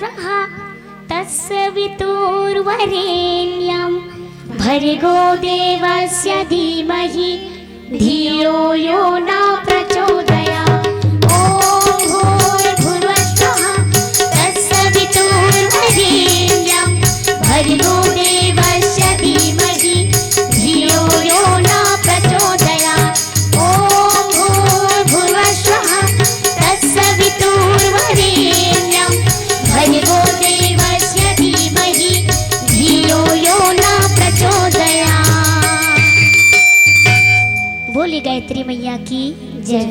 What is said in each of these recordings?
स्वहा तस्य वितुर्वरेण्यं भर्गो देवस्य धीमहि धियो यो न प्रचोदयात्। ॐ भूर्भुवः स्वः तस्य वितुर्वरेण्यं भर्गो देवस्य धीमहि धियो यो न प्रचोदयात्। ॐ भूर्भुवः स्वः तस्य वितुर्वरेण्यं भर्गो देवस्य धीमहि धियो यो न प्रचोदयात्। बोली गायत्री मैया की जय।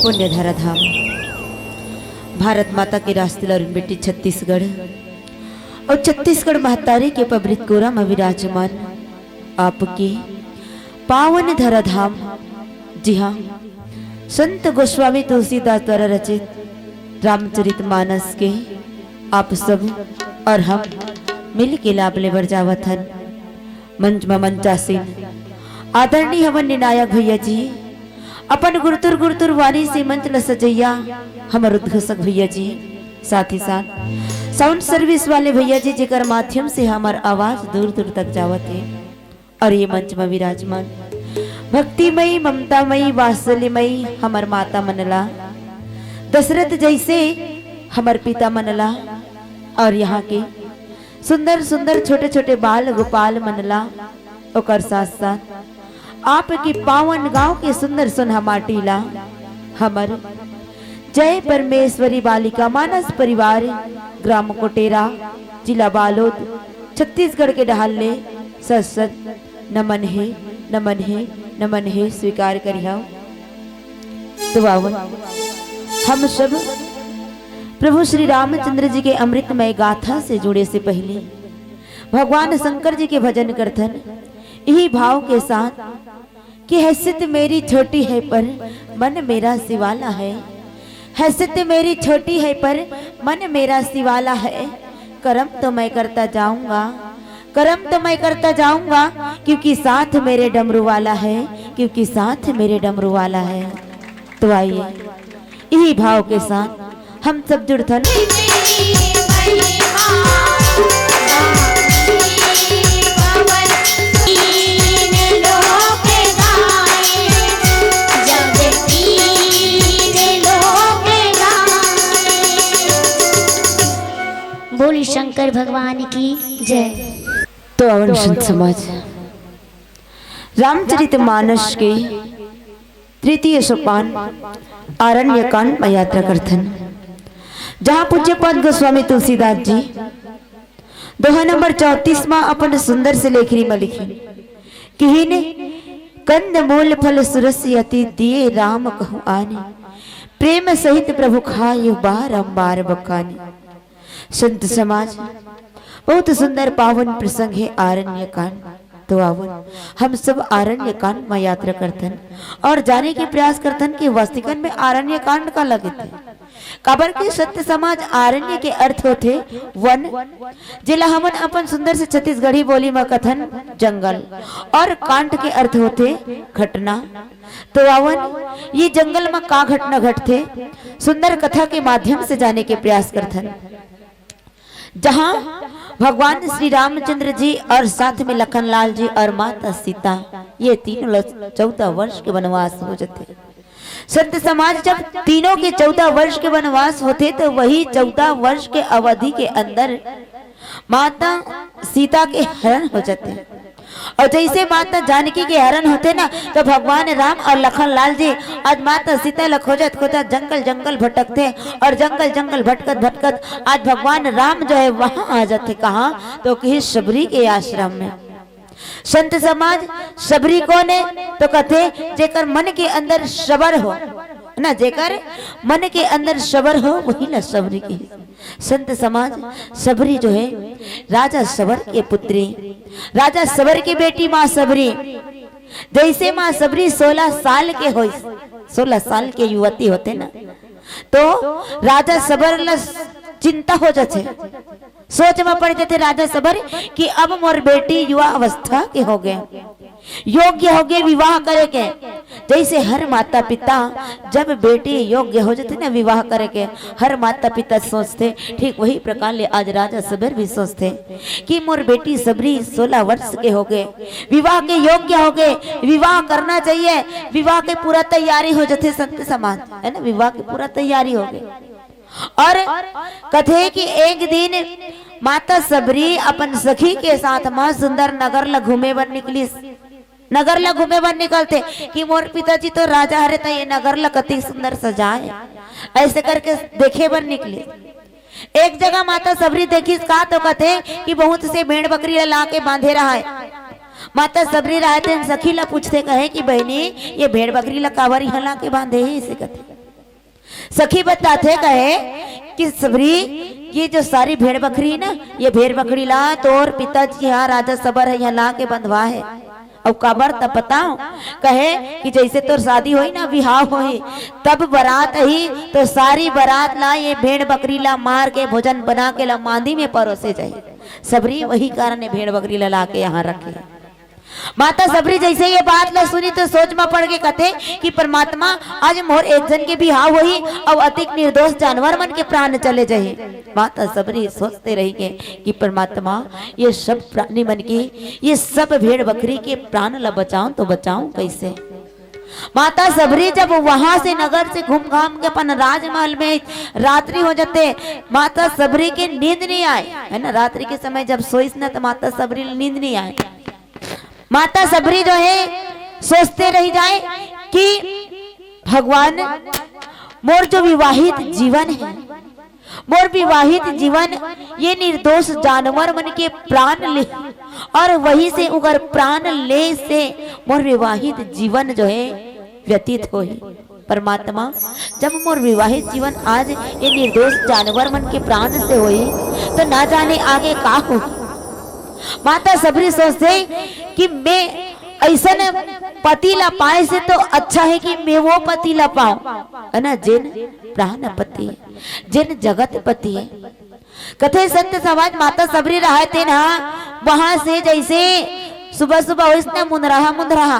पुण्य धरा धाम भारत माता के रास्ते लरुण बेटी छत्तीसगढ़ और छत्तीसगढ़ महतारी के पब्रित गोरा में विराजमान आपके पावन धरा धाम। जी हाँ, संत गोस्वामी तुलसीदास द्वारा रचित रामचरित मानस के आप सब और हम मिल के लाभ लेवर जावत हन। मंच में मंचासीन आदरणीय हवन निनायक भैया जी अपन गुरुतुर गुरुतुर वाणी से मंच ल सजैया हमर उद्घोषक भैया जी, साथ ही साथ साउंड सर्विस वाले भैया जी जेकर माध्यम से हमार आवाज दूर दूर तक जावत है। और ये मंच में विराजमान भक्तिमयी ममतामयी वात्सल्यमयी हमर माता मनला, दशरथ जैसे हमर पिता मनला, और यहाँ के सुंदर सुंदर छोटे छोटे बाल गोपाल मनला, और साथ साथ आपकी पावन गांव के सुंदर सुनहा माटीला हमर जय परमेश्वरी बालिका मानस परिवार ग्राम कोटेरा जिला बालोद छत्तीसगढ़ के डहाले सत सत नमन है नमन है नमन है स्वीकार करिया। तो हम सब प्रभु श्री रामचंद्र जी के अमृतमय गाथा से जुड़े से पहले भगवान शंकर जी के भजन करथन यही भाव के साथ कि हैसियत मेरी छोटी है पर मन मेरा शिवाला है, हैसियत मेरी छोटी है पर मन मेरा शिवाला है, कर्म तो मैं करता जाऊंगा, कर्म तो मैं करता जाऊंगा, क्योंकि साथ मेरे डमरू वाला है, क्योंकि साथ मेरे डमरू वाला है। तो आइए यही भाव के साथ हम सब जुड़थन। बोली शंकर भगवान की जय। तो अवन संत समाज रामचरित मानस के तृतीय सोपान आरण्य कांड में यात्रा करथन, जहाँ पूज्य पद गोस्वामी तुलसीदास जी दोहा नंबर 34 में अपन सुंदर से लेखरी में लिखी कि कंद मूल फल सुरस्यति दिए राम कहु आने, प्रेम सहित प्रभु खाए बारंबार बकाने। संत समाज बहुत सुंदर पावन प्रसंग है आरण्य कांड। तो आवन हम सब आरण्य कांड में यात्रा करतन और जाने के प्रयास करतन कि वास्तविकन में आरण्य कांड का लगे थे। काबर के सत्य समाज आरण्य के अर्थ होते वन, जिला हमन अपन सुंदर से छत्तीसगढ़ी बोली में कथन जंगल, और कांड के अर्थ होते घटना। तो आवन ये जंगल में का घटना घटते सुंदर कथा के माध्यम से जाने के प्रयास करथन, जहां भगवान श्री रामचंद्र जी और साथ में लखनलाल जी और माता सीता ये तीनों 14 वर्ष के वनवास हो जाते। संत समाज जब तीनों के 14 वर्ष के वनवास होते तो वही 14 वर्ष के अवधि के अंदर माता सीता के हरण हो जाते। और जैसे माता जानकी के हरण होते ना तो भगवान राम और लखनलाल जी आज माता सीता ला खोजत खोजत जंगल जंगल भटकते, और जंगल जंगल भटकत भटकत आज भगवान राम जो है वहां आ जाते। कहाँ? तो कहीं शबरी के आश्रम में। संत समाज शबरी कौन है? तो कहते जेकर मन के अंदर शबर हो ना, जेकर मन के अंदर शबर हो वही ना शबरी की। संत समाज शबरी जो है राजा शबर के पुत्री, राजा शबर की बेटी माँ शबरी। जैसे माँ शबरी 16 साल के हो, 16 साल के युवती होते ना, तो राजा शबर चिंता हो जाते, सोच में पड़ जाते राजा शबर कि अब मोर बेटी युवा अवस्था के हो गए, योग्य हो गए विवाह करे के। जैसे हर माता पिता जब बेटी योग्य हो जाते ना विवाह करे के, हर माता पिता सोचते, ठीक वही प्रकार ले आज राजा शबर भी सोचते कि मोर बेटी शबरी 16 वर्ष के हो गए, विवाह के योग्य हो गए, विवाह करना चाहिए। विवाह के पूरा तैयारी हो जाते संत समाज है ना, विवाह की पूरा तैयारी हो गई। और कथे कि एक दिन माता शबरी अपन सखी के साथ मां सुंदर नगर ला घूमे बर निकली, नगर ला घूमे बर निकलते कि मोर पिताजी तो राजा हरे तो ये नगर ला कति सुंदर सजाए, ऐसे करके देखे बर निकली। एक जगह माता शबरी देखी का तो कहते कि बहुत से भेड़ बकरी ला के बांधे रहा है। माता शबरी रहते सखी ला पूछते कहे कि बहनी ये भेड़ बकरी ला कावर यहाँ ला के बांधे है, इसे कहते सखी बताते कहे कि सबरी ये जो सारी भेड़ बकरी है ना, ये भेड़ बकरी ला तोर पिताजी यहाँ राजा सबर है यहाँ ला के बंधवा है। और काबर तब बताओ कहे कि जैसे तोर शादी हुई ना विवाह हुई तब बारात ही तो सारी बारात ला ये भेड़ बकरी ला मार के भोजन बना के ला मांदी में परोसे जाए। सबरी वही कारण भेड़ बकरी ला के यहाँ रखे। माता सबरी जैसे ये बात ला सुनी तो सोच में पड़ के कथे कि परमात्मा आज मोर एक जन के बिहाव हुई और अतिक निर्दोष जानवर मन के प्राण चले जाए। माता सबरी सोचते रही के कि परमात्मा ये सब प्राणी मन की ये सब भेड़ बकरी के प्राण ला बचाऊं तो बचाऊं कैसे। माता सबरी जब वहां से नगर से घूम घाम के अपन राजमहल में रात्रि हो जाते, माता सबरी के नींद नहीं आए है ना। रात्रि के समय जब सोईस ना तो माता सबरी नींद नहीं आए। माता सबरी जो है सोचते रह जाए कि भगवान मोर जो विवाहित जीवन है, मोर विवाहित जीवन ये निर्दोष जानवर मन के प्राण ले और वही से उगर प्राण ले से मोर विवाहित जीवन जो है व्यतीत हो। परमात्मा जब मोर विवाहित जीवन आज ये निर्दोष जानवर मन के प्राण से होई तो ना जाने आगे का हो। माता सबरी सोचते कि मैं ऐसा पति ला पाए से तो अच्छा है कि मैं वो पति ला पाऊं है ना जिन प्राण पति जिन जगत पति है। कथे संत समाज माता सबरी रहते ना वहां से जैसे सुबह सुबह इसने मुंदरहा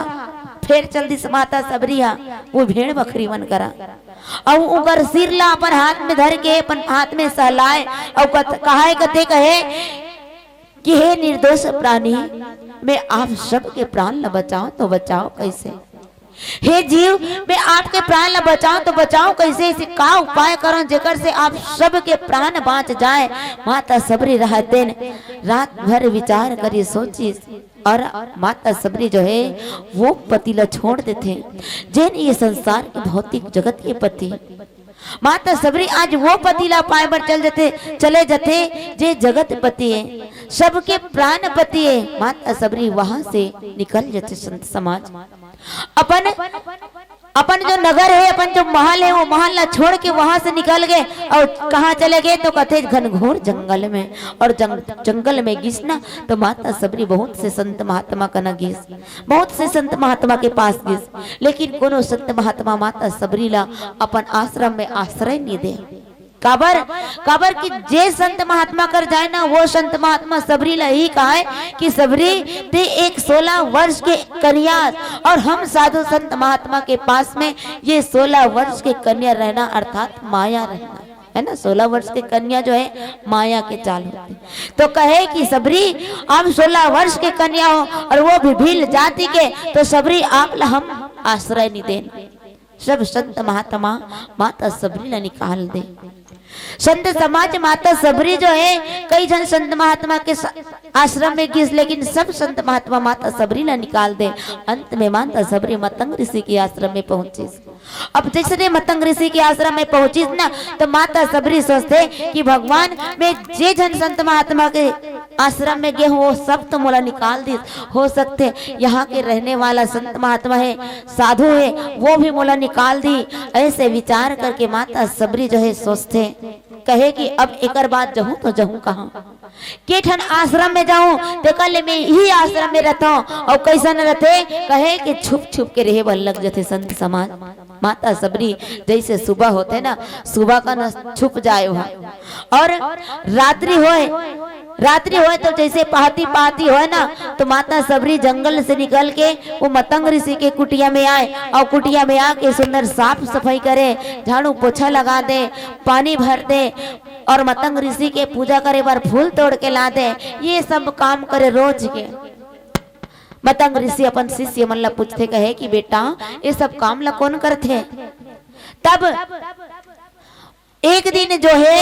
फिर जल्दी से माता सबरी वो भेड़ बकरी मन करा और उगर सिर ला अपन हाथ में धर के अपन हाथ में सहलाए और कहे कि हे निर्दोष प्राणी मैं आप सबके प्राण ला बचाऊं तो बचाओ कैसे। हे जीव मैं आपके प्राण ला बचाऊं तो बचाओ कैसे। इसे का उपाय करो जेकर से आप सबके प्राण बाँच जाए। माता सबरी रहते रात भर विचार करी सोची और माता सबरी जो है वो पति ला छोड़ देते जिन ये संसार के भौतिक जगत के पति। माता सबरी आज वो पति ला पाए पर चले जाते जे जगत पति है सबके प्राण पति है। माता सबरी वहां से निकल जाते संत समाज अपन जो नगर है अपन जो महल है वो महल ला छोड़ के वहां से निकल गए और कहाँ चले गए तो कथे घनघोर जंगल में। और जंगल में घिसना तो माता सबरी बहुत से संत महात्मा का न घिस बहुत से संत महात्मा के पास घिस लेकिन कोनो संत महात्मा माता सबरी ला अपन आश्रम में आश्रय नहीं दे। काबर की जे संत महात्मा कर जाए ना वो संत महात्मा सबरी ला ही कहा है कि सबरी ते एक 16 वर्ष के कन्या और हम साधु संत महात्मा के पास में ये 16 वर्ष के कन्या रहना अर्थात माया रहना है ना। 16 वर्ष के कन्या जो है माया के चाल होते तो कहे कि सबरी आप 16 वर्ष के कन्या हो और वो भी भील जाति के तो सबरी आप ला हम आश्रय नहीं देना। सब संत महात्मा माता सबरी ला निकाल दे। संत समाज माता सबरी जो है कई जन संत महात्मा के आश्रम में घिस लेकिन सब संत महात्मा माता सबरी ला निकाल दे। अंत में माता सबरी मतंग ऋषि के आश्रम में पहुंची। अब जैसे मतंग ऋषि के आश्रम में पहुंची ना तो माता सबरी सोचते कि भगवान मैं जे जन संत महात्मा के आश्रम में गए वो सब तो मोला निकाल दी हो सकते यहाँ के रहने वाला संत महात्मा है साधु है वो भी मोला निकाल दी। ऐसे विचार करके माता सबरी जो है सोचते कहे कि अब एक बाद जाऊं तो जाऊं कहाँ के ठन आश्रम में जाऊं तो कल मैं ही आश्रम में रहता हूँ और कैसा न रहते कहे कि छुप छुप के रहे बल लग जाते संत समाज। माता सबरी जैसे सुबह होते ना सुबह का न छुप जाए वहाँ और रात्रि होए तो जैसे पहाती होए ना तो माता सबरी जंगल से निकल के वो मतंग ऋषि के कुटिया में आए और कुटिया में आके सुंदर साफ सफाई करे झाड़ू पोछा लगा दे पानी भर दे और मतंग ऋषि के पूजा करे बार फूल तोड़ के ला दे। ये सब काम करे रोज के। मतंग ऋषि अपन शिष्य मन ला पूछते कहे कि बेटा ये सब काम ला कौन करते। तब एक दिन जो है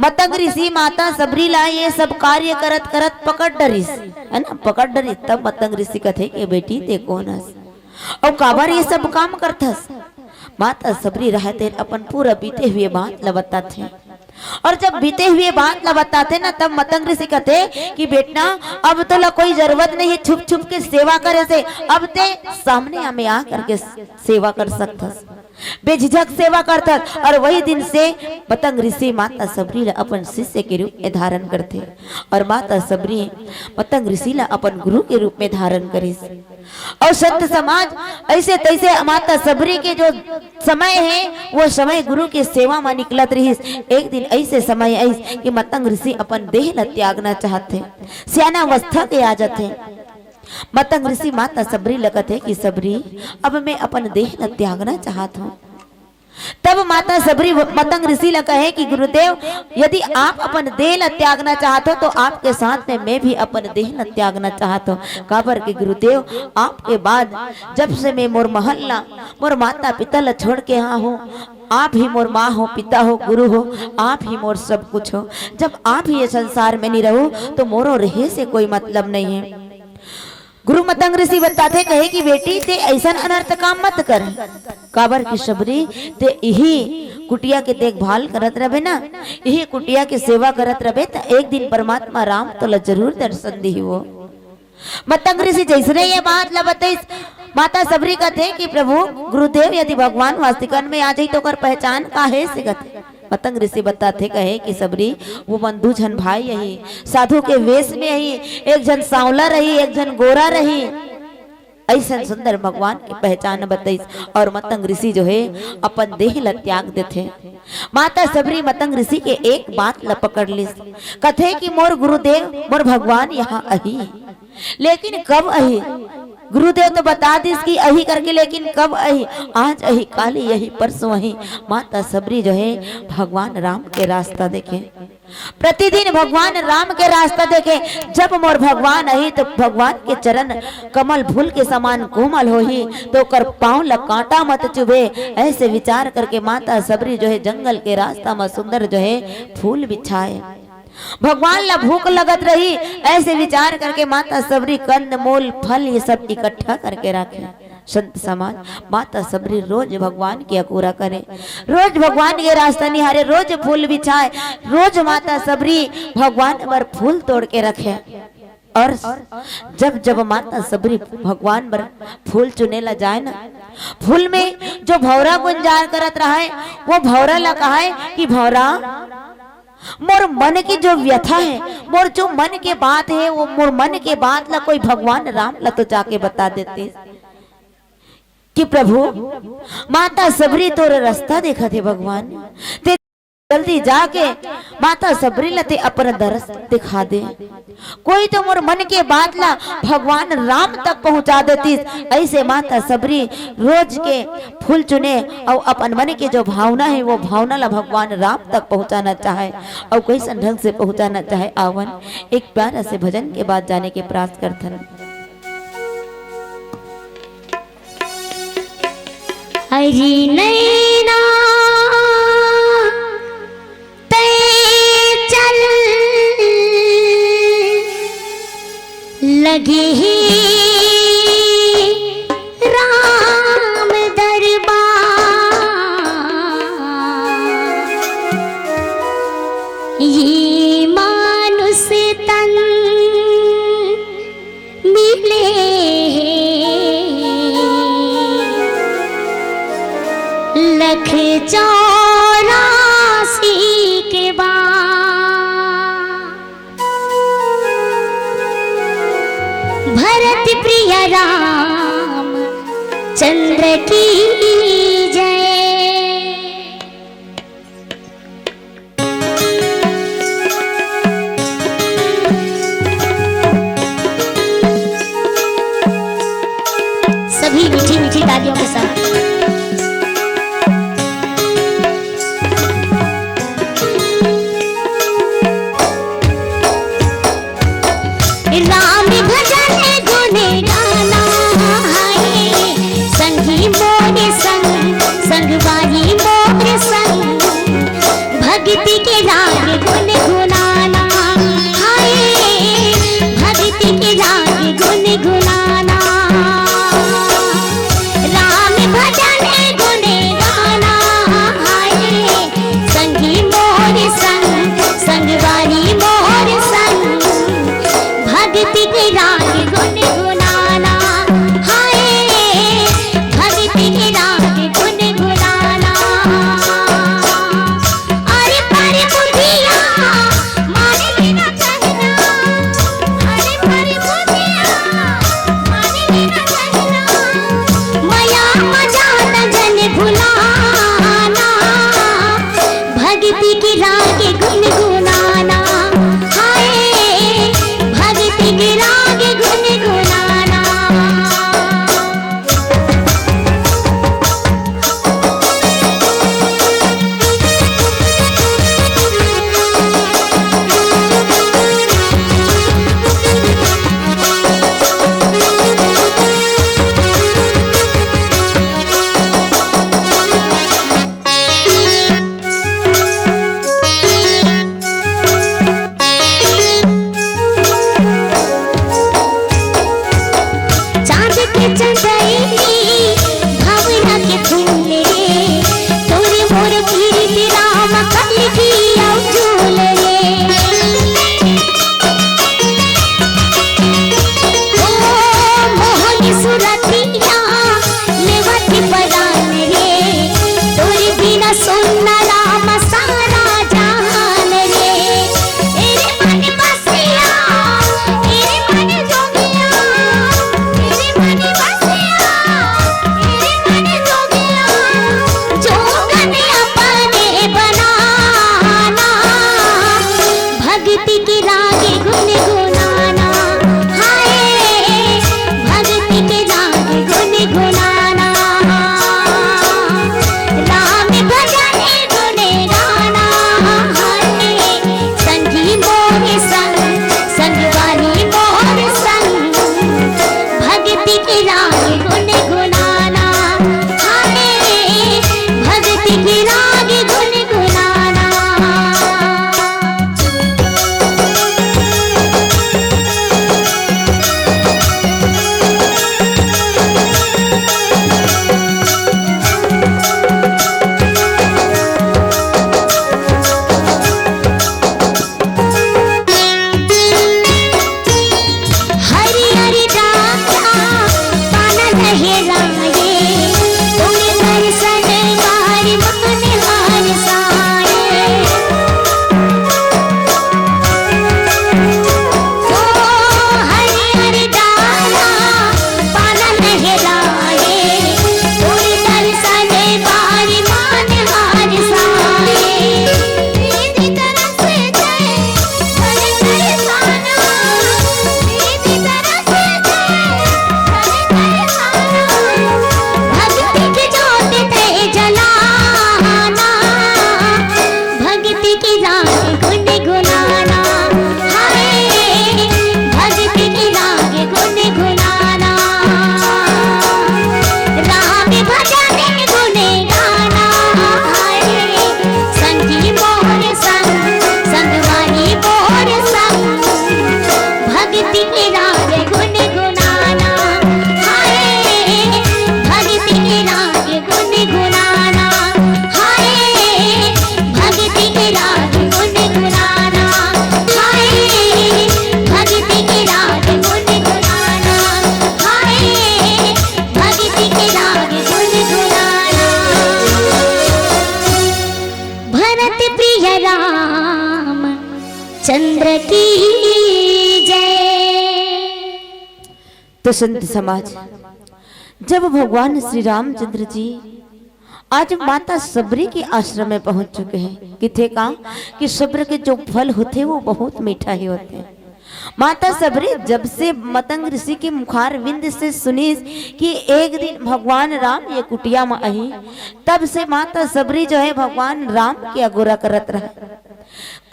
मतंग ऋषि माता सबरी ला ये सब कार्य करत करत पकड़ डरिस है ना पकड़ डरिस। तब मतंग ऋषि कथे कि बेटी ते कौन हस और काबर ये सब काम करथस। माता सबरी रहते अपन पूरा बीते हुए बात ला बताते और जब बीते हुए बात ला बताते ना तब मतंग ऋषि कहते कि बेटा अब तो ला कोई जरूरत नहीं है छुप छुप के सेवा करे से अब ते सामने हमें आ करके सेवा कर सकथस। बेझिझक सेवा करथत और वही दिन से पतंग ऋषि माता सबरी ला अपन शिष्य के रूप में धारण करते और माता सबरी पतंग ऋषि ला अपन गुरु के रूप में धारण करिस। और संत समाज ऐसे तैसे माता सबरी के जो समय है वो समय गुरु के सेवा में निकलत रहिस। एक दिन ऐसे समय ऐस कि मतंग ऋषि अपन देह ला त्यागना चाहते, सियाना अवस्था के आ जाते। मतंग ऋषि माता सबरी लगत है कि सबरी अब मैं अपन देह न त्यागना चाहत हूँ। तब माता सबरी मतंग ऋषि ल कहे कि गुरुदेव यदि आप अपन देह न त्यागना चाहते हो तो आपके साथ में मैं भी अपन देह न त्यागना चाहता हूँ। काबर के गुरुदेव आपके बाद जब से मैं मोर महल्ला मोर माता पिता ल छोड़ के यहाँ हूँ, आप ही मोर माँ हो, पिता हो, गुरु हो, आप ही मोर सब कुछ हो। जब आप ही ये संसार में नहीं रहो तो मोरो रहे से कोई मतलब नहीं है। गुरु मतंग ऋषि बताते कहे कि बेटी ते ऐसा अनर्थ काम मत कर। काबर की सबरी ते यही कुटिया के देखभाल करत रहे ना, यही कुटिया के सेवा करत रहे तो एक दिन परमात्मा राम तो जरूर दर्शन दी वो। मतंग ऋषि जैसे ये बात ला बताइस माता सबरी कहते कि प्रभु गुरुदेव यदि भगवान वास्तिकन में आ जाई तो कर पहचान काहे से कहते। मतंग ऋषि बताते कहे कि सबरी वो बंधु जन भाई यही साधु के वेश में यही, एक जन सांवला रही एक जन गोरा रही, ऐसा सुंदर भगवान की पहचान बताइस। और मतंग ऋषि जो है अपन देह ल त्याग देते। माता सबरी मतंग ऋषि के एक बात ल पकड़ लिस, कथे कि मोर गुरुदेव मोर भगवान यहाँ अही, लेकिन कब अही। गुरुदेव तो बता दिस कि अही करके, लेकिन कब अही, आज अही काली यही परसों अही। माता सबरी जो है भगवान राम के रास्ता देखे, प्रतिदिन भगवान राम के रास्ता देखे। जब मोर भगवान अही तो भगवान के चरण कमल फूल के समान कोमल होही तो कर पांव ल कांटा मत चुभे, ऐसे विचार करके माता सबरी जो है जंगल के रास्ता में सुंदर जो है फूल बिछाए। भगवान ला भूख लगत रही, ऐसे विचार करके माता सबरी कंद मूल फल ये सब इकट्ठा करके रखे। संत समाज माता सबरी रोज भगवान की अकूरा करे, रोज भगवान के रास्ता निहारे, रोज फूल बिछाए, रोज माता सबरी भगवान पर फूल तोड़ के रखे। और जब जब माता सबरी भगवान पर फूल चुने ला जाए ना, फूल में जो भौरा गुंजार करत रहा है वो भौरा ला कहा है कि भौरा मोर मन की जो व्यथा है, मोर जो मन के बात है वो मोर मन के बात ला कोई भगवान राम ला तो जाके बता देते कि प्रभु माता सबरी तोर रास्ता देखा थे भगवान, ते जल्दी जाके माता सबरी लते अपन दरस दिखा दे। कोई तो मोर मन के बात ला भगवान राम तक पहुंचा देती। ऐसे माता सबरी रोज के फूल चुने और अपन मन के जो भावना है वो भावना ला भगवान राम तक पहुंचाना चाहे और कैसे ढंग से पहुंचाना चाहे। आवन एक प्यारा से भजन के बाद जाने के प्रयास करथन। हरि नैना चल लगे ही राम दरबार, ये मानुष तन मिले लख 84 के बाद। भरत प्रिय राम चंद्र की जय। सभी मीठी मीठी तालियों के साथ राम भजन गुण गाना है, संगी मोरे संग जय। तो संत समाज, जब भगवान श्री रामचंद्र जी आज माता सबरी के आश्रम में पहुंच चुके हैं, कि थे कहा कि सब्र के जो फल होते हैं वो बहुत मीठा ही होते हैं। माता सबरी जब से मतंग ऋषि के मुखार विंद से सुनी कि एक दिन भगवान राम ये कुटिया में आई, तब से माता सबरी जो है भगवान राम की अगोरा करत रहा।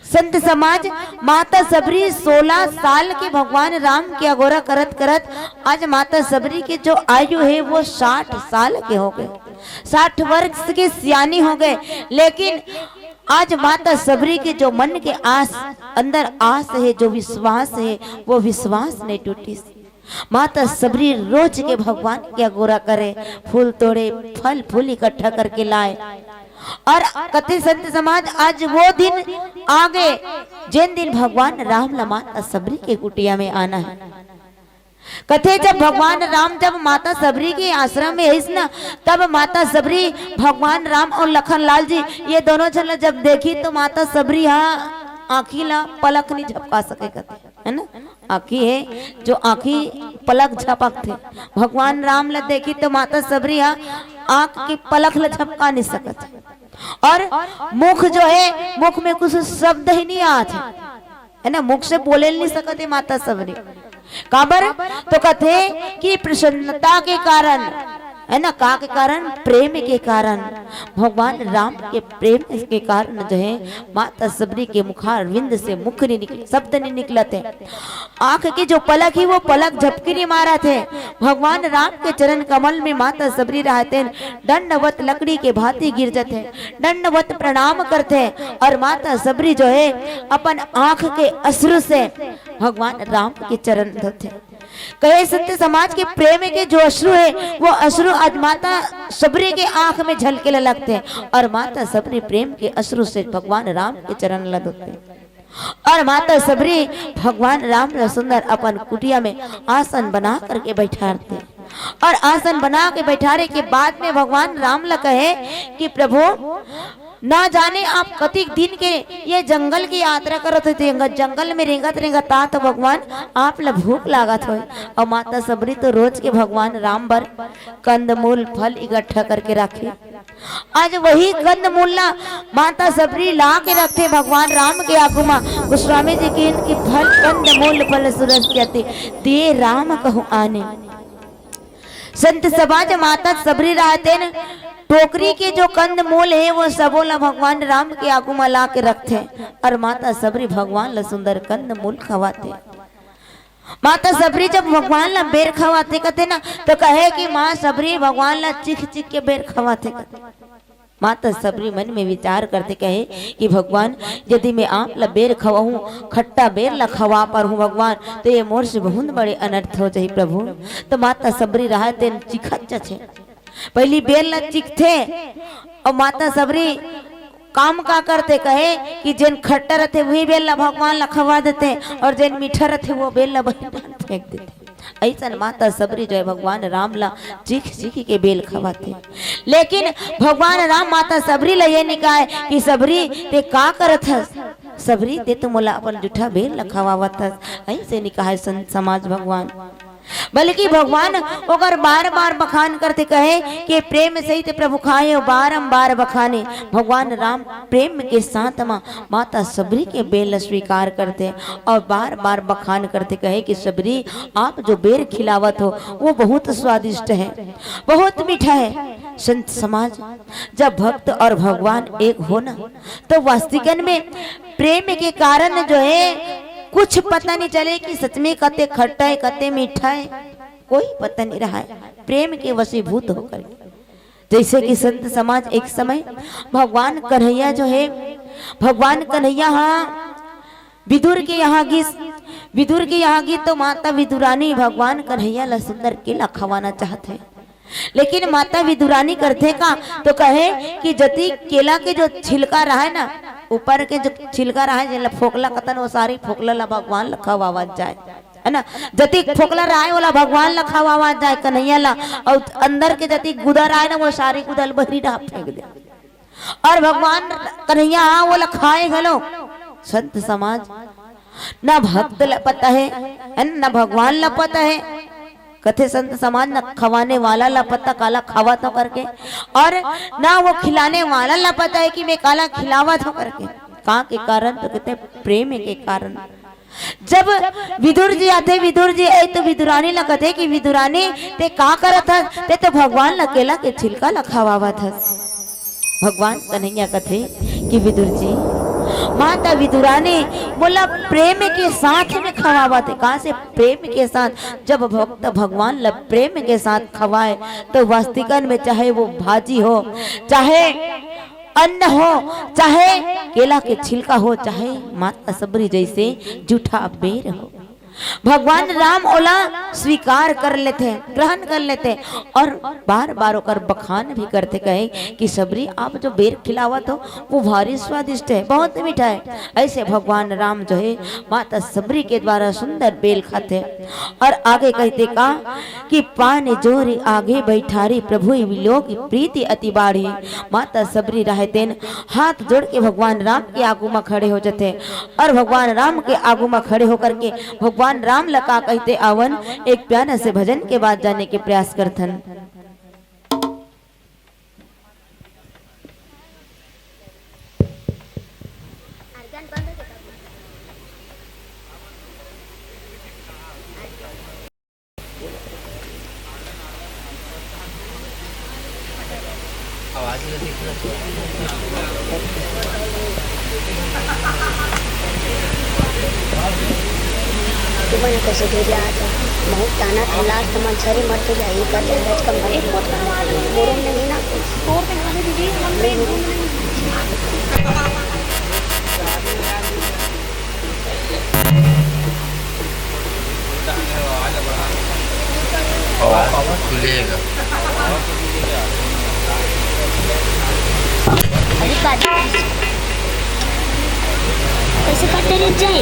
संत समाज, माता सबरी 16 साल के भगवान राम की अगोरा करत करत आज माता सबरी की जो आयु है वो 60 साल के हो गए, 60 वर्ष के सियानी हो गए। लेकिन आज माता सबरी के जो मन के आस, अंदर आस है, जो विश्वास है, वो विश्वास नहीं टूटी। माता सबरी रोज के भगवान की अगोरा करे, फूल तोड़े, फल फूल इकट्ठा करके लाए। और कथे संत समाज, आज वो दिन आ गए जिन दिन भगवान राम ला माता सबरी के कुटिया में आना है। कथे जब भगवान राम जब माता सबरी के आश्रम में है ना, तब माता सबरी भगवान राम और लखन लाल जी ये दोनों जन जब देखी तो माता सबरी हाँ आँखी ला पलक नहीं झपका सके, कथे है ना, आँखी है जो आँखी पलक झपक थे। भगवान राम ला देखी तो माता सबरी हाँ आँख की पलक ला झपका नहीं सकत, और मुख जो है मुख में कुछ शब्द ही नहीं आते है ना, मुख से बोले नहीं सकते माता सबरी। काबर तो कहते कि प्रसन्नता के कारण है ना, का के कारण, प्रेम के कारण, भगवान राम के प्रेम के कारण जो है माता सबरी के मुखार विंद से मुख नहीं निकले, शब्द नहीं निकले थे। आंख की जो पलक ही वो पलक झपकी नहीं मारा थे। भगवान राम के चरण कमल में माता सबरी रहते, दंडवत लकड़ी के भांति गिर जाते, दंडवत प्रणाम करते, और माता सबरी जो है अपन आंख के अश्रु से भगवान राम के चरण धोते। कहे संत समाज के प्रेम के जो अश्रु है वो अश्रु आज माता सबरी के आंख में झलके लगते हैं, और माता सबरी प्रेम के अश्रु से भगवान राम के चरण धोते। और माता सबरी भगवान राम सुंदर अपन कुटिया में आसन बना करके बैठाते, और आसन बना के बैठाने के बाद में भगवान राम ला कहे कि प्रभु ना जाने आप कति दिन के ये जंगल की यात्रा करत थे, जंगल में रेंगत रेंगत तो भगवान आप ला भूख लागत हो। और माता सबरी तो रोज के भगवान राम बर कंदमूल फल इकट्ठा करके रखे। आज वही कंदमूल ला माता सबरी ला के रखते भगवान राम के आगू में। गोस्वामी जी के इनकी फल कंदमूल फल सुरस कहते दे राम कहूँ आने। संत समाज माता सबरी रहते न टोकरी के जो कंद मूल है वो सबोला भगवान राम के आगू में ला के रखते, और माता सबरी भगवान ला सुंदर कंद मूल खवाते। माता सबरी जब भगवान ला बेर खवाते कहते ना, तो कहे कि माँ सबरी भगवान ला चिख चिख के बेर खवाते कहते। माता सबरी मन में विचार करते कहे कि भगवान यदि मैं आप ला बेर खवाऊं, खट्टा बेर ला खवा पर हूँ भगवान, तो ये मोर से बहुत बड़े अनर्थ हो जाए प्रभु। तो माता सबरी रहते चिखत छे, पहली बेल ला चिखते, और माता सबरी काम का करते कहे कि जिन खट्टा रहते वही बेल ला भगवान ला खवा देते, और जिन मीठा रहते वो बेल ला फेंक देते। ऐसा माता सबरी जो है भगवान राम ला चीख चीख के बेल खवाते। लेकिन भगवान राम माता सबरी ला ये निकाय कि सबरी ते का करत हस, सबरी ते तो मोला अपन जूठा बेल ला खवावत हस। ऐसे निकाय संत समाज भगवान, बल्कि भगवान ओकर बार बार बखान करते कहे कि प्रेम सहित प्रभु खाए बारंबार बखाने। भगवान राम प्रेम के साथ माता सबरी के बेल स्वीकार करते, और बार बार बखान करते कहे कि सबरी आप जो बेर खिलावत हो वो बहुत स्वादिष्ट है, बहुत मीठा है। संत समाज, जब भक्त और भगवान एक हो ना, तो वास्तविकन में प्रेम के कारण जो है कुछ पता नहीं चले कि सच में कते खट्टा है कते मीठा है, कोई पता नहीं रहा है, प्रेम के वशीभूत होकर। जैसे कि संत समाज एक समय भगवान कन्हैया जो है, भगवान कन्हैया हाँ विदुर के यहाँ गई तो माता विदुरानी भगवान कन्हैया ला सुंदर केला खवाना चाहते, लेकिन माता विदुरानी करते का तो कहे कि जति केला के जो छिलका रहा है ना, ऊपर के जो छिलका रहा है फोकला कतन वो सारी फोकला ला भगवान ला खवावा जाए है ना, जति फोकला रहा है वाला भगवान ला खवावा जाए कन्हैया ला, और अंदर के जति गुदा रहा है ना वो सारी गुदल बहरी डाप फेंक दे, और भगवान कन्हैया हाँ वो ला खाए घलो। संत समाज ना भक्त ला पता है ना भगवान ला पता है। कथे संत समाज न खवाने वाला ला पता काला खावा तो करके, और ना वो खिलाने वाला ला पता है कि मैं काला खिलावा तो करके। कहाँ के कारण? तो कहते प्रेम के कारण। जब विदुर जी आते, विदुर जी आए तो विदुरानी ला कहते कि विदुरानी ते का करत हस? ते तो भगवान ला केला के छिलका ला खवावत हस। भगवान कन्हैया कथे कि विदुर जी, माता विदुरानी बोला प्रेम के साथ में खवावा थे। कहाँ से प्रेम के साथ? जब भक्त भगवान ला प्रेम के साथ खवाए तो वास्तविकन में चाहे वो भाजी हो, चाहे अन्न हो, चाहे केला के छिलका हो, चाहे माता सबरी जैसे जूठा बेर हो, भगवान राम ओला स्वीकार कर लेते, ग्रहण कर लेते और बार बार होकर बखान भी करते, कहे कि सबरी आप जो बेर खिलावत हो वो भारी स्वादिष्ट है, बहुत मीठा है। ऐसे भगवान राम जो है माता सबरी के द्वारा सुंदर बेल खाते। और आगे कहते का कि पान जोरी आगे बैठारी प्रभु विलोक प्रीति अति बाढ़ी। माता सबरी रहते हाथ जोड़ के भगवान राम के आगू में खड़े हो जाते और भगवान राम के आगू में खड़े होकर के भगवान राम लका कहते आवन एक प्यारा से भजन के बाद जाने के प्रयास करथन। तुमने कैसे दे दिया आज बहुत ताना था लास्ट मन छरी मर के जाई कर ले आज कम एक मत बोरो नहीं ना तोर पे हमें दीदी हम ले आवाज खुलेगा। अरे काट कैसे काटते रह जाए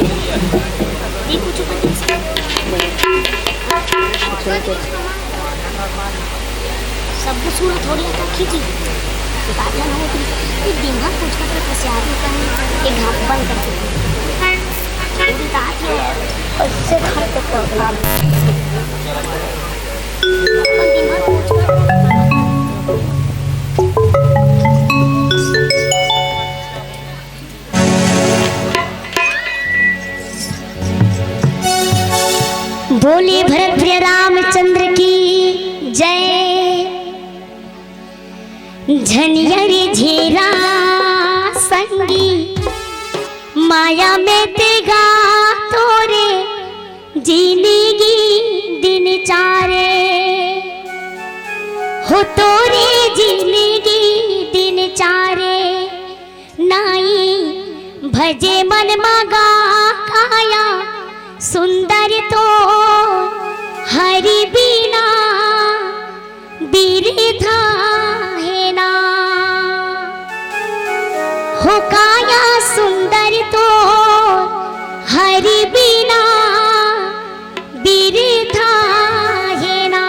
कुछ सब सूर थोड़ी तो खींची काटना ना हो तो दिन भर कुछ का कैसे आदमी का एक घाप बंद कर सकते पूरी रात में उससे घर पे प्रॉब्लम दिन भर कुछ बोले भरत प्रिय रामचंद्र की जय। झनियरे झेरा संगी माया में तेगा तोरे जिंदगी दिन चारे हो तोरे जिंदगी दिन चारे नाई भजे मन मगा काया सुंदर तो हरि बिना बिरथा है ना हो काया सुंदर तो हरि बिना बिरथा है ना।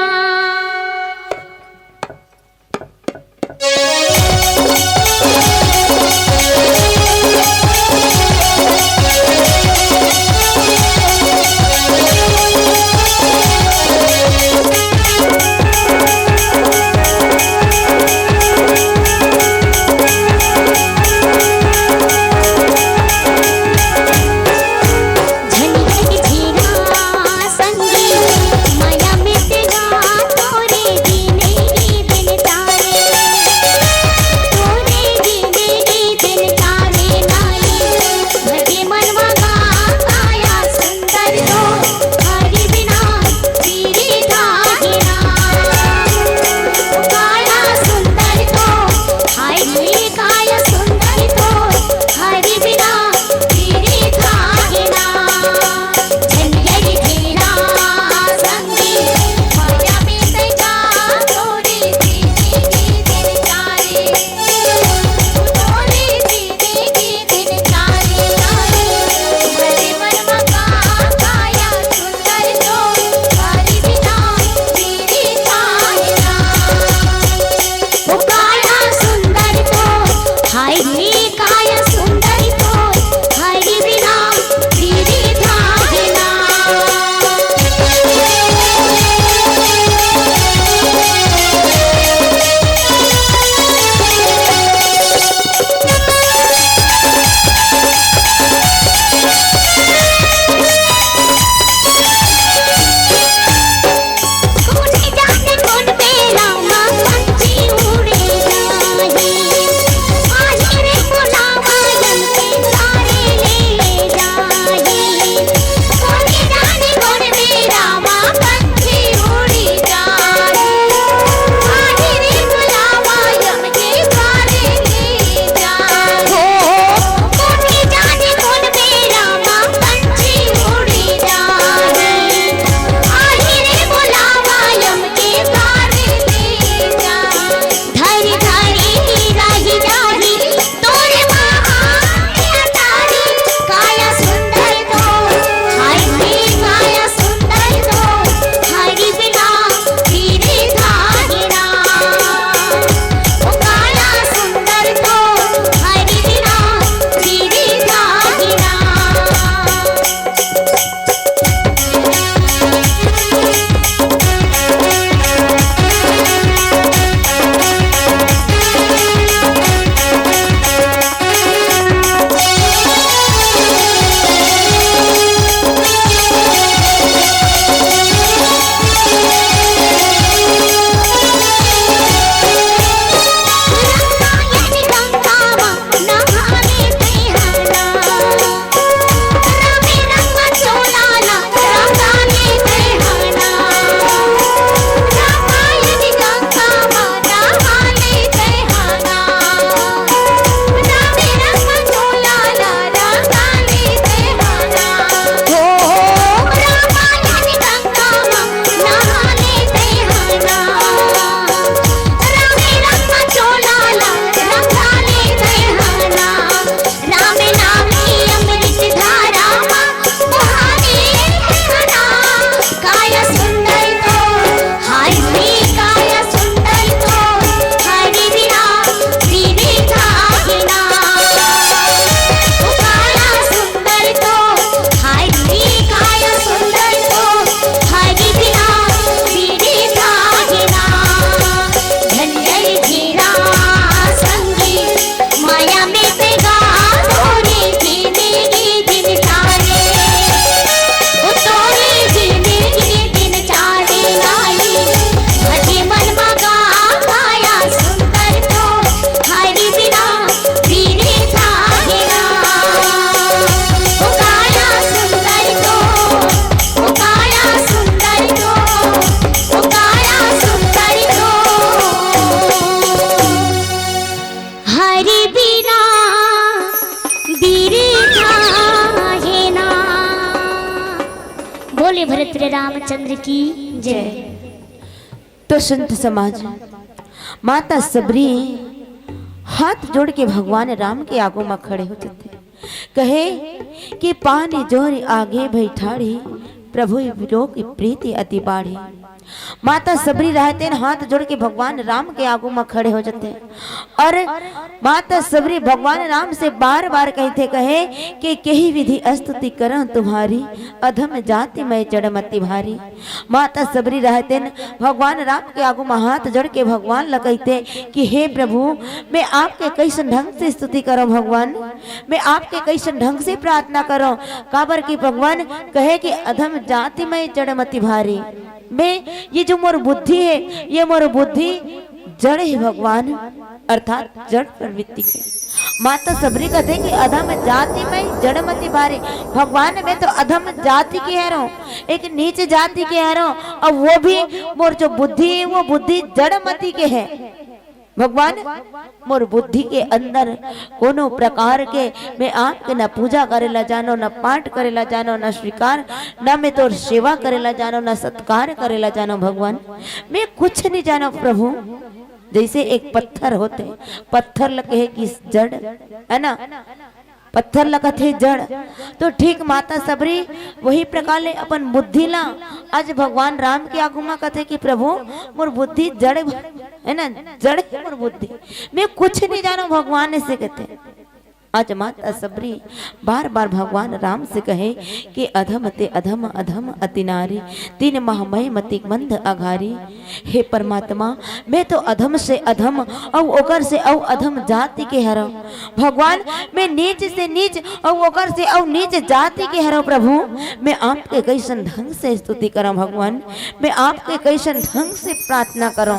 बोले भरत रामचंद्र की जय। तो संत समाज, माता सबरी हाथ जोड़ के भगवान राम के आगू में खड़े हो जाते, कहे कि पानी जोरी आगे बैठाड़ी, प्रभु विरो की प्रीति अति बाढ़ी। माता सबरी रहते हाथ जोड़ के भगवान राम के आगू में खड़े हो जाते और माता सबरी भगवान राम से बार बार कहते, कहे कि कही विधि स्तुति करं तुम्हारी, अधम जाति में चढ़मति भारी। माता सबरी रहते भगवान राम के आगू में हाथ जोड़ के भगवान ल कहते कि हे प्रभु, मैं आपके कैसन ढंग से स्तुति करो भगवान, मैं आपके कैसन ढंग से प्रार्थना करो। काबर की भगवान कहे कि अधम जाति में चढ़मति भारी, मैं ये जो मोर बुद्धि है, ये मोर बुद्धि जड़ है भगवान, अर्थात जड़ प्रवृत्ति है। माता सबरी कहते कि अधम जाति में जड़मति भारी, भगवान मैं तो अधम जाति की है रो, एक नीच जाति के है रो, और वो भी मोर जो बुद्धि है वो बुद्धि जड़मति के है। भगवान मोर बुद्धि के अंदर कोनो प्रकार के मैं आपके न पूजा करेला जानो, न पाठ करेला जानो, न स्वीकार, न मैं तोर सेवा करेला जानो, न सत्कार करेला जानो। भगवान मैं कुछ नहीं जानो प्रभु। जैसे एक पत्थर होते, पत्थर लगे कि जड़ है ना, पत्थर लगत है जड़, तो ठीक माता सबरी वही प्रकार ले अपन बुद्धि ला आज भगवान राम के आगू में कहते कि प्रभु मोर बुद्धि जड़ है ना, जड़ है मोर बुद्धि, मैं कुछ नहीं जानो भगवान से कहते। आज माता सबरी बार बार भगवान राम से कहे कि अधम ते अधम अधम अति नारी, तीन महमय मति मंद अघारी। हे परमात्मा, मैं तो अधम से अधम और ओकर से औ अधम जाति के हरो। भगवान मैं नीच से नीच और ओकर से औ नीच जाति के हरो। प्रभु मैं आपके कैसन ढंग से स्तुति करूं भगवान, मैं आपके कैसन ढंग से प्रार्थना करूं।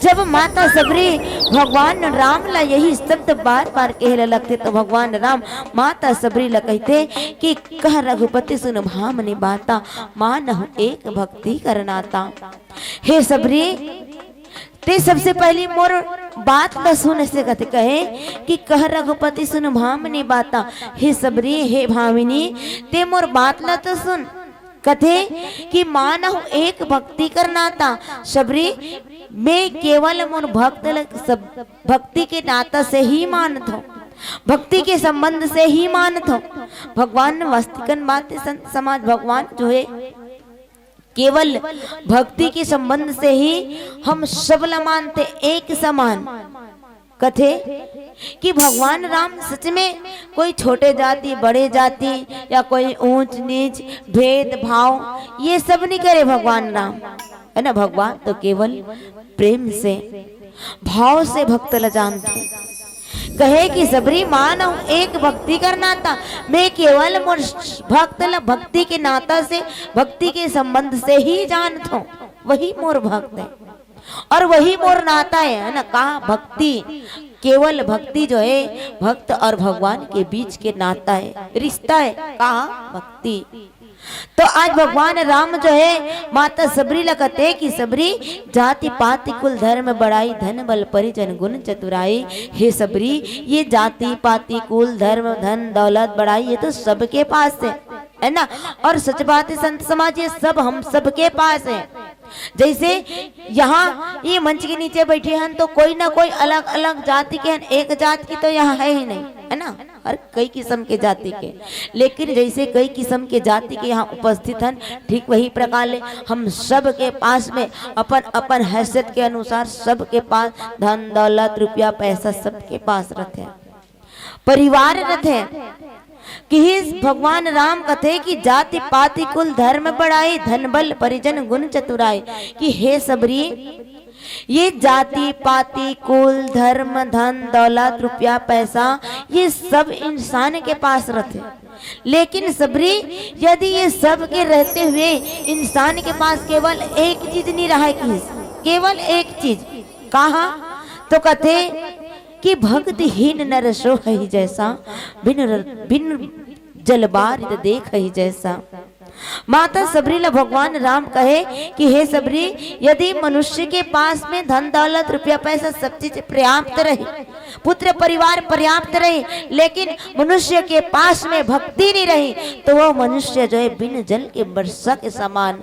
जब माता सबरी भगवान राम ला यही शब्द बार बार कहने लगते तो भगवान राम माता सबरी ला कहते कि कह रघुपति सुन भामनी बाता, मानहु एक भक्ति करनाता। हे सबरी ते सबसे पहली मोर बात न सुने से कहते, कहे कि कह रघुपति सुन भामनी बाता। हे सबरी, हे भामिनी, ते मोर बात ला तो सुन। कथे कि मानहु एक भक्ति करनाता। सबरी मैं केवल मोर भक्ति के नाता से ही मानत हूँ, भक्ति के संबंध से ही मानत हूँ। भगवान वास्तविकन बात संत समाज, भगवान जो है केवल भक्ति के संबंध से ही हम सबला मानते एक समान। कथे कि भगवान राम सच में कोई छोटे जाति बड़े जाति या कोई ऊंच नीच भेद भाव ये सब नहीं करे भगवान राम, है ना। भगवान तो केवल प्रेम से भाव से भक्त ल जानते। कहे कि सबरी मानहु एक भक्ति कर नाता, मैं केवल मोर भक्त ल भक्ति के नाता से भक्ति के संबंध से ही जानता हूँ, वही मोर भक्त है और वही मोर नाता है ना। कहा भक्ति, केवल भक्ति जो है भक्त और भगवान के बीच के नाता है, रिश्ता है। कहा भक्ति। तो आज भगवान राम जो है माता सबरी लगते कि सबरी जाति पाति कुल धर्म बड़ाई, धन बल परिजन गुण चतुराई। हे सबरी ये जाति पाति कुल धर्म धन दौलत बड़ाई ये तो सबके पास है ना। और सच बात है संत समाज, ये सब हम सबके पास है। जैसे यहाँ ये मंच के नीचे बैठे हैं तो कोई ना कोई अलग अलग जाति के हैं, एक जात की तो यहाँ है ही नहीं, है ना। हर कई किस्म के जाति के, लेकिन जैसे कई किस्म के जाति के यहाँ उपस्थित हैं, ठीक वही प्रकार हम सब के पास में अपन अपन हैसियत के अनुसार सबके पास धन दौलत रुपया पैसा सबके पास रहते हैं, परिवार रहते हैं। कि भगवान राम कथे कि जाति पाति कुल धर्म बढ़ाई, धन बल परिजन गुण चतुराई। कि हे सबरी ये जाति पाति कुल धर्म धन दौलत रुपया पैसा ये सब इंसान के पास रहते, लेकिन सबरी यदि ये सब के रहते हुए इंसान के पास केवल एक चीज नहीं रहा, कि केवल एक चीज कहा तो कथे कि भक्तिहीन नर सो है जैसा, बिन जल बारित देख ही जैसा। माता सबरी ला भगवान राम कहे कि हे सबरी, यदि मनुष्य के पास में धन दौलत रुपया पैसा सब चीज पर्याप्त रहे, पुत्र परिवार पर्याप्त रहे, लेकिन मनुष्य के पास में भक्ति नहीं रही, तो वो मनुष्य जो है बिन जल के वर्षा के समान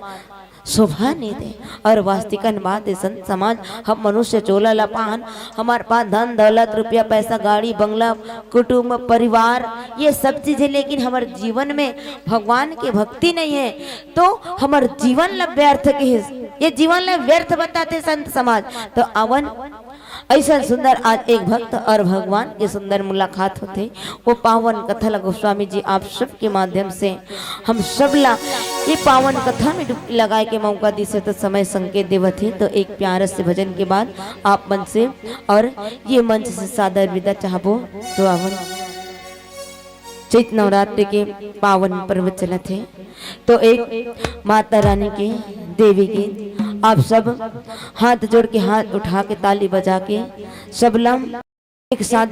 शोभा नहीं दे। और वास्तविकन बात है संत समाज, हम मनुष्य चोला लपान, हमारे पास धन दौलत रुपया पैसा गाड़ी बंगला कुटुंब परिवार ये सब चीजें, लेकिन हमारे जीवन में भगवान की भक्ति नहीं है, तो हमारे जीवन ला व्यर्थ के ये जीवन ला व्यर्थ बताते संत समाज। तो अवन ऐसा सुंदर आज एक भक्त और भगवान की सुंदर मुलाकात होते, वो पावन कथा ला गोस्वामी जी आप सब के माध्यम से हम सब ला ये पावन कथा में डुबकी लगाए के मौका दी से तो समय संकेत देवत है। तो एक प्यार से भजन के बाद आप मन से और ये मंच से सादर विदा चाहबो। तो आवन चैत नवरात्रि के पावन पर्व चलत है, तो एक माता रानी के देवी के आप सब हाथ जोड़ के हाथ उठा के ताली बजा के सबला एक साथ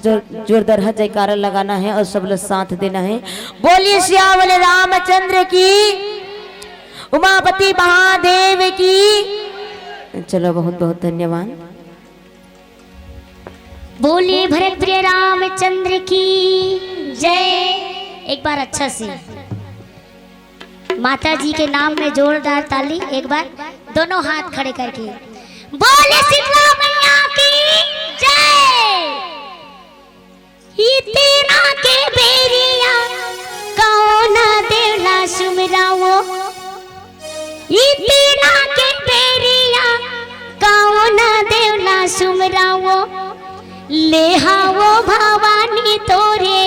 जोरदार जयकारा लगाना है और सबला साथ देना है। बोलिए श्यामल रामचंद्र की, उमापति महादेव की। चलो बहुत बहुत धन्यवाद। बोलिए भरत प्रिय रामचंद्र की जय। एक बार अच्छा से माता जी के नाम में जोरदार ताली, एक बार दोनों हाथ खड़े करके बोले शीतला मैया की जय। इतना के बेरिया कौन देला सुमरावो, इतना के बेरिया कौन देला सुमरावो, ले हावो भवानी तोरे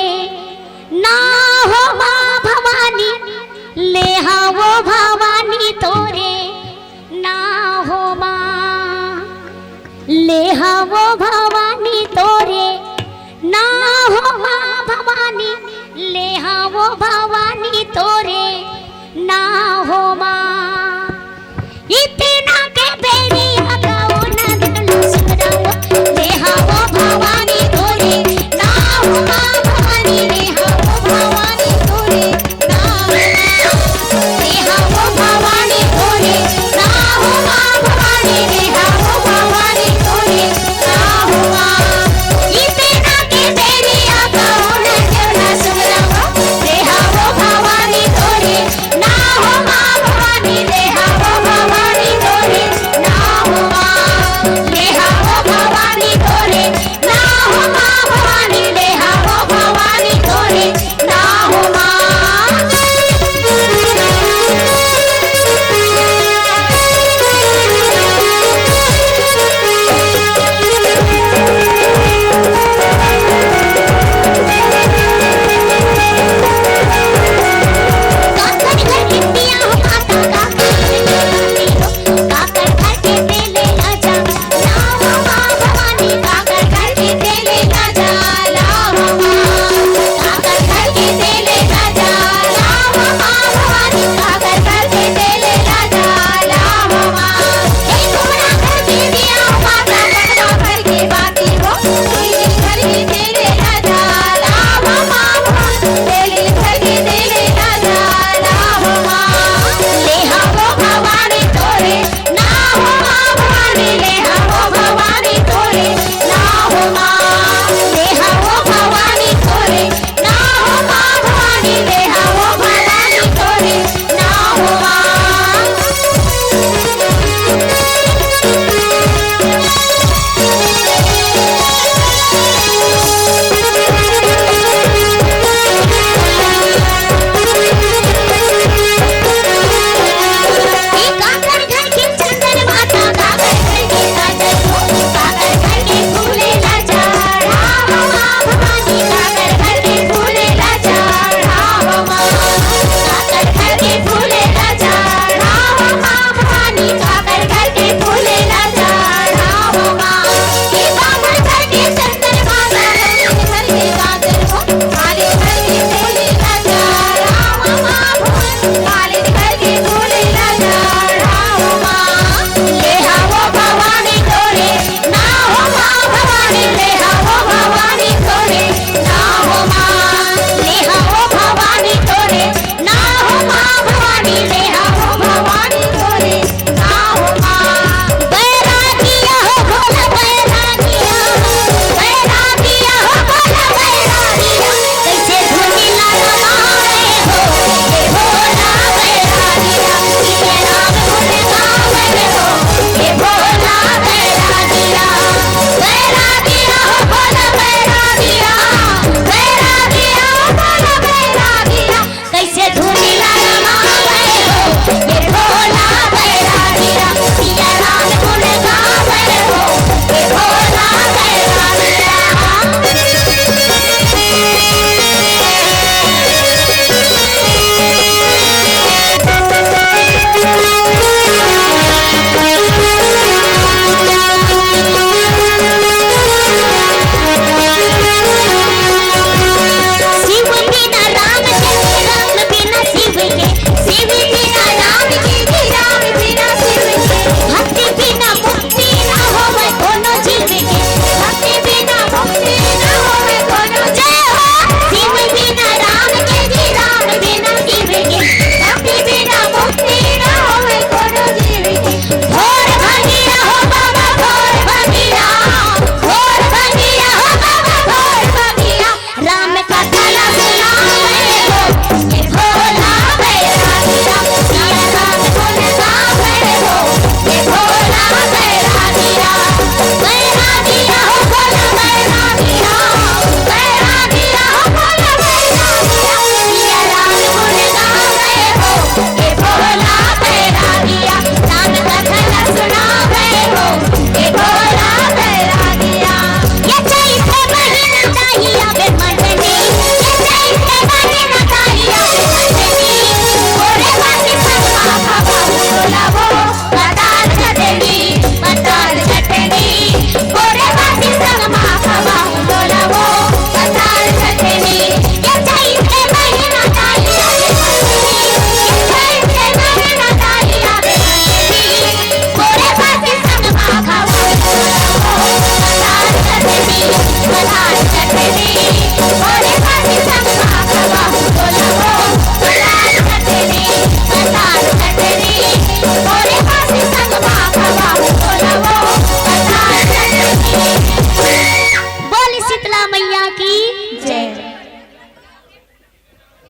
ना हो माँ भवानी, ले हावो भवानी तोरे ना हो माँ, ले हावो भवानी तोरे ना हो माँ भवानी, ले हावो भवानी तोरे ना हो माँ। इतना के बेरिया कौन देला सुमरावो, ले हावो भवानी तोरे ना हो माँ भवानी, ले हावो भवानी तोरे ना हो माँ, ले हावो भवानी तोरे ना हो माँ भवानी, ले हावो भवानी तोरे ना हो माँ। इतना के बेरिया कौन देला सुमरावो, ले हावो भवानी तोरे ना हो माँ भवानी।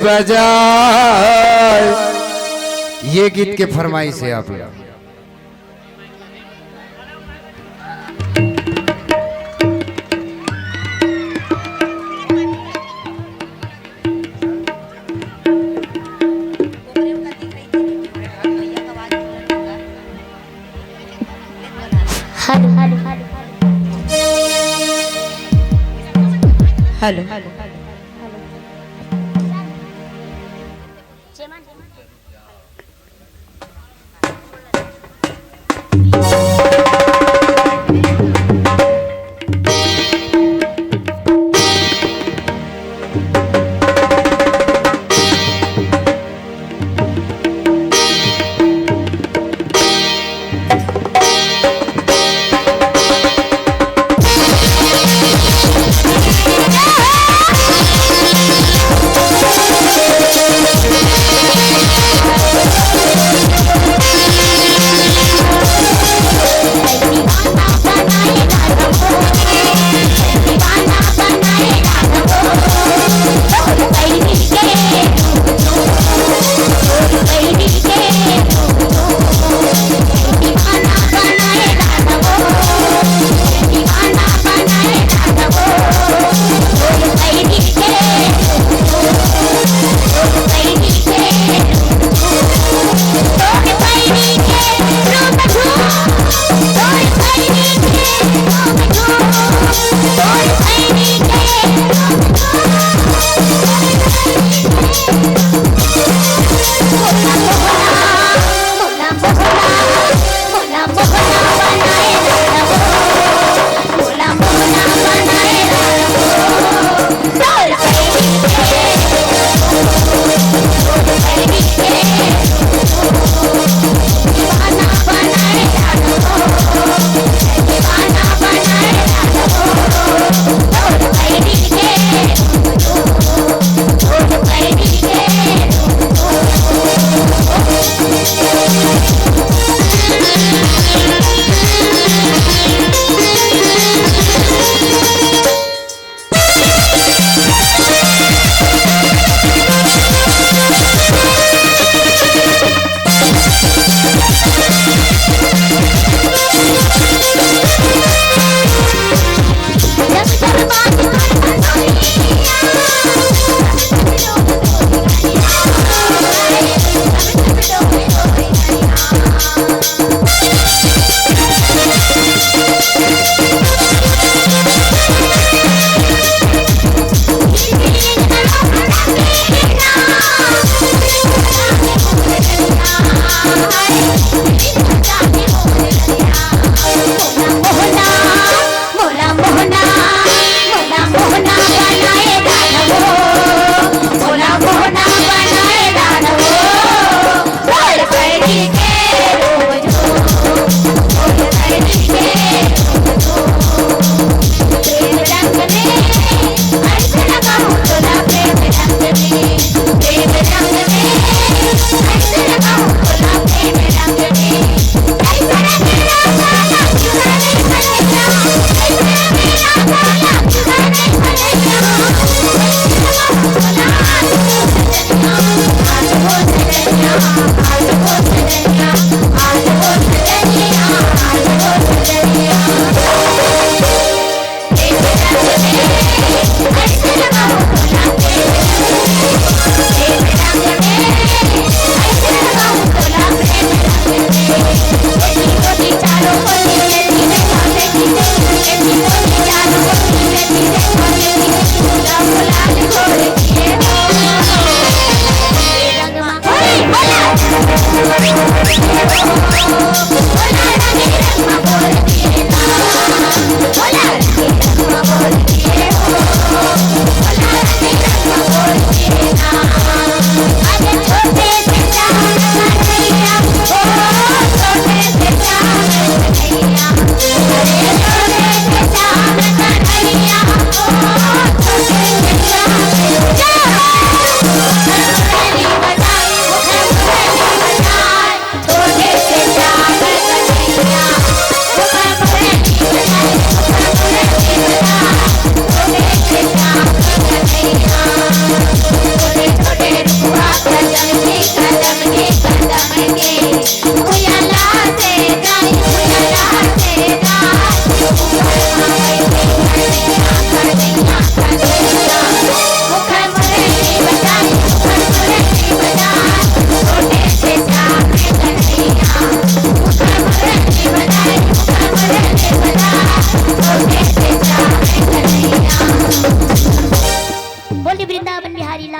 बजाए। ये गीत के फरमाइश है आप लोग। हेलो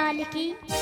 लाल की